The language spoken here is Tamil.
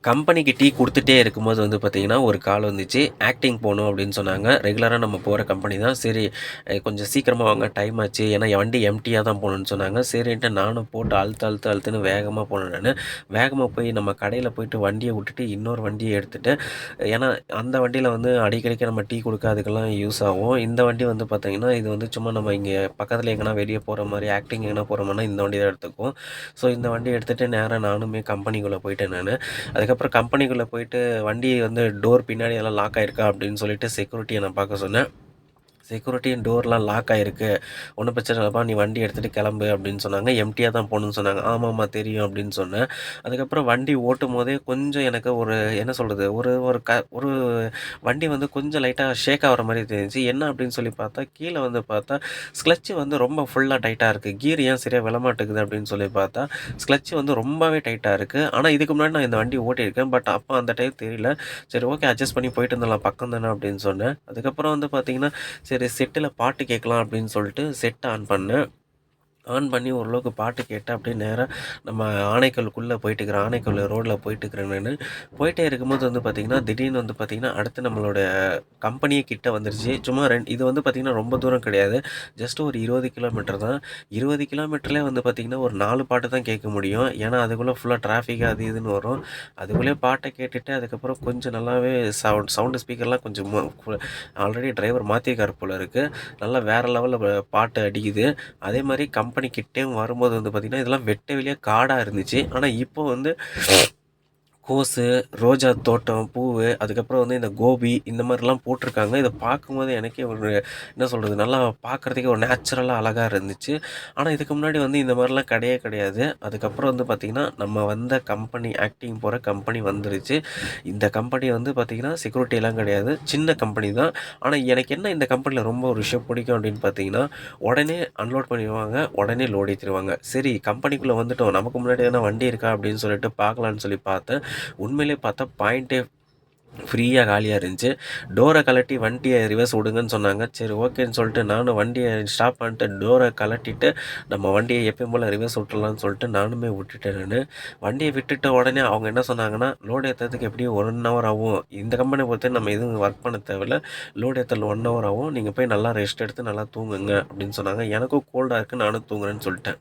கம்பெனிக்கு டீ குடுத்துட்டே இருக்கும்போது வந்து பார்த்தீங்கன்னா, ஒரு கால் வந்துச்சு. ஆக்டிங் போணும் அப்படின்னு சொன்னாங்க. ரெகுலரா நம்ம போற கம்பெனி தான். சரி கொஞ்சம் சீக்கிரமா வாங்க டைம் ஆச்சு. ஏன்னா என் வண்டி எம்ப்டியா தான் போணும்னு சொன்னாங்க. சரின்ட்டு நானும் போட்டு அழுத்துன்னு வேகமா போனேன் நானு. வேகமா போய் நம்ம கடையில போயிட்டு வண்டிய விட்டுட்டு, இன்னொரு வண்டிய எடுத்துட்டு ஏன்னா அந்த வண்டியில வந்து அடிக்கடிக்கு நம்ம டீ குடுக்க அதுக்கெல்லாம் யூஸ் ஆகும். இந்த வண்டி வந்து பார்த்தீங்கன்னா, இது வந்து சும்மா நம்ம இங்க பக்கத்துல எங்கனா வெளிய போற மாரி, ஆக்டிங் எங்கனா போற மாரினா இந்த வண்டி தான் எடுத்துக்கும். ஸோ இந்த வண்டிய எடுத்துட்டு நேரா நானுமே கம்பெனிக்குள்ள போயிட்டேன் நானு. அதுக்கப்புறம் கம்பெனிக்குள்ள போயிட்டு வண்டி வந்து டோர் பின்னாடி எல்லாம் லாக் ஆயிருக்கா அப்படின்னு சொல்லிட்டு செக்யூரிட்டிய நான் பார்க்க சொன்னேன். செக்யூரிட்டி டோர்லாம் லாக் ஆயிருக்கு. ஒண்ணும் பிரச்சனை இல்லப்பா. நீ வண்டி எடுத்துட்டு கிளம்பு அப்படின்னு சொன்னாங்க. எம்ப்டியா தான் போணும்னு சொன்னாங்க. ஆமாமா தெரியும் அப்படின்னு சொன்னேன். அதுக்கப்புறம் வண்டி ஓட்டும்போதே கொஞ்சம் எனக்கு ஒரு என்ன சொல்றது? ஒரு ஒரு ஒரு வண்டி வந்து கொஞ்சம் லைட்டா ஷேக் ஆகுற மாரி தெரிஞ்சுச்சு. என்ன அப்படின்னு சொல்லி பார்த்தா, கீழ வந்து பார்த்தா கிளட்ச் வந்து ரொம்ப ஃபுல்லா டைட்டா இருக்கு. கியர் ஏன் சரியா விழமாட்டேங்குது அப்படின்னு சொல்லி பார்த்தா, கிளட்ச் வந்து ரொம்பவே டைட்டா இருக்கு. ஆனா இதுக்கு முன்னாடி நான் இந்த வண்டி ஓட்டியிருக்கேன். பட் அப்ப அந்த டைம் தெரியல. சரி ஓகே அட்ஜஸ்ட் பண்ணி போயிட்டு வந்துடலாம். பக்கம் தானே அப்படின்னு சொன்னேன். அதுக்கப்புறம் வந்து பார்த்தீங்கன்னா, சரி செட்டுல பாட்டு கேட்கலாம் அப்படின்னு சொல்லிட்டு செட் ஆன் பண்ணேன். ஆன் பண்ணி ஓரளவுக்கு பாட்டு கேட்டு அப்படியே நேரா நம்ம ஆனைக்கல்லுக்குள்ள போயிட்டுருக்கிறேன். ஆனைக்கல் ரோட்ல போயிட்டுருக்கிறேன் நானு. போயிட்டே இருக்கும்போது வந்து பார்த்தீங்கன்னா, திடீர்னு வந்து பார்த்தீங்கன்னா, அடுத்து நம்மளோட கம்பெனியே கிட்ட வந்துருச்சு. சும்மா இது வந்து பார்த்தீங்கன்னா, ரொம்ப தூரம் கிடையாது. ஜஸ்ட் ஒரு 20 கிலோமீட்டர் தான். 20 கிலோமீட்டர்லயே வந்து பார்த்தீங்கன்னா, ஒரு 4 பாட்டு தான் கேட்க முடியும். ஏன்னா, அதுக்குள்ள ஃபுல்லா டிராஃபிக் அது இதுன்னு வரும். அதுக்குள்ளேயே பாட்ட கேட்டுட்டு, அதுக்கப்புறம் கொஞ்சம் நல்லாவே சவுண்ட் ஸ்பீக்கர்லாம் கொஞ்சம் ஆல்ரெடி டிரைவர் மாத்தியிருக்காரு போல இருக்கு. நல்லா வேற லெவல்ல பாட்டு அடிக்குது. அதே மாரி கம்பெனி கிட்டயும் வரும்போது வந்து பார்த்தீங்கன்னா, இதெல்லாம் வெட்ட வெளியா காடா இருந்துச்சு. ஆனா இப்போ வந்து கோஸு, ரோஜா தோட்டம், பூவு, அதுக்கப்புறம் வந்து இந்த கோபி இந்த மாரிலாம் போட்டிருக்காங்க. இத பார்க்கும்போது எனக்கே ஒரு என்ன சொல்றது, நல்லா பார்க்கறதுக்கே ஒரு நேச்சுரலா அழகா இருந்துச்சு. ஆனா இதுக்கு முன்னாடி வந்து இந்த மாரிலாம் கிடையவே கிடையாது. அதுக்கப்புறம் வந்து பார்த்தீங்கன்னா, நம்ம வந்த கம்பெனி ஆக்டிங் போற கம்பெனி வந்துருச்சு. இந்த கம்பெனி வந்து பார்த்தீங்கன்னா, செக்யூரிட்டிலாம் கிடையாது. சின்ன கம்பெனி தான். ஆனா எனக்கு என்ன இந்த கம்பெனில ரொம்ப ஒரு விஷயம் பிடிக்கும் அப்படின்னு பார்த்தீங்கன்னா, உடனே அன்லோட் பண்ணிருவாங்க. உடனே லோட் ஏத்திருவாங்க. சரி கம்பெனிக்குள்ள வந்துட்டோம். நமக்கு முன்னாடி எதனா வண்டி இருக்கா அப்படின்னு சொல்லிட்டு பார்க்கலான்னு சொல்லி பார்த்தேன். உண்மையிலேயே பார்த்தா பாயிண்ட்டே ஃப்ரீயா காலியா இருந்துச்சு. டோர கழட்டி வண்டிய ரிவர்ஸ் விடுங்கன்னு சொன்னாங்க. சரி ஓகேன்னு சொல்லிட்டு நானும் வண்டிய ஸ்டாப் பண்ணிட்டு டோர கழட்டிட்டு, நம்ம வண்டிய எப்பயும் போல ரிவர்ஸ் விட்டுறலாம்னு சொல்லிட்டு நானுமே விட்டுட்டேன் நானு. வண்டிய விட்டுட்ட உடனே அவங்க என்ன சொன்னாங்கன்னா, லோடு ஏத்துறதுக்கு எப்படியும் 1 ஹவர் ஆகும். இந்த கம்பெனிய பொறுத்தவரை நம்ம எதுவும் ஒர்க் பண்ண தேவையில்ல. லோடு ஏத்த 1 ஹவர் ஆகும். நீங்க போய் நல்லா ரெஸ்ட் எடுத்து நல்லா தூங்குங்க அப்படின்னு சொன்னாங்க. எனக்கும் கோல்டா இருக்கு. நானும் தூங்குறேன்னு சொல்லிட்டேன்.